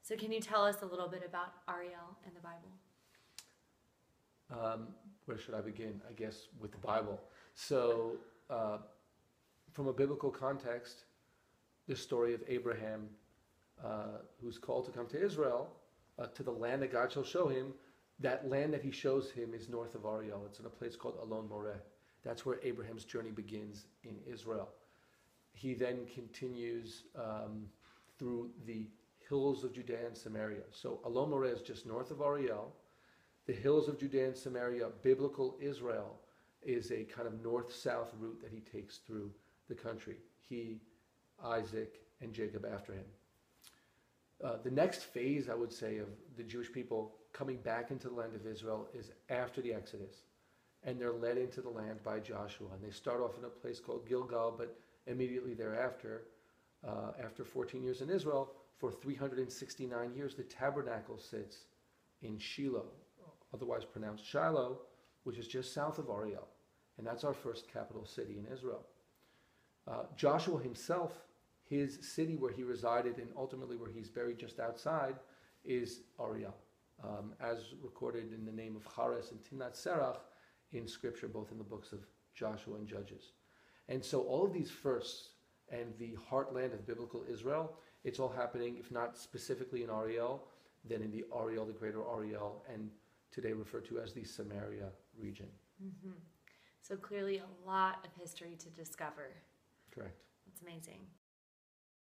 So can you tell us a little bit about Ariel in the Bible? Where should I begin? I guess with the Bible. So, from a biblical context, the story of Abraham, who's called to come to Israel, to the land that God shall show him. That land that he shows him is north of Ariel. It's in a place called Alon Moreh. That's where Abraham's journey begins in Israel. He then continues through the hills of Judea and Samaria. So Alon Moreh is just north of Ariel. The hills of Judea and Samaria, biblical Israel, is a kind of north-south route that he takes through the country. He, Isaac, and Jacob after him. The next phase, I would say, of the Jewish people coming back into the land of Israel is after the Exodus. And they're led into the land by Joshua. And they start off in a place called Gilgal, but immediately thereafter, after 14 years in Israel, for 369 years, the tabernacle sits in Shiloh, otherwise pronounced Shiloh, which is just south of Ariel. And that's our first capital city in Israel. Joshua himself, his city where he resided and ultimately where he's buried just outside, is Ariel, as recorded in the name of Chares and Timnat Serach in Scripture, both in the books of Joshua and Judges. And so all of these firsts and the heartland of biblical Israel, it's all happening, if not specifically in Ariel, then in the Ariel, the greater Ariel, and today referred to as the Samaria region. Mm-hmm. So clearly a lot of history to discover. Correct. That's amazing.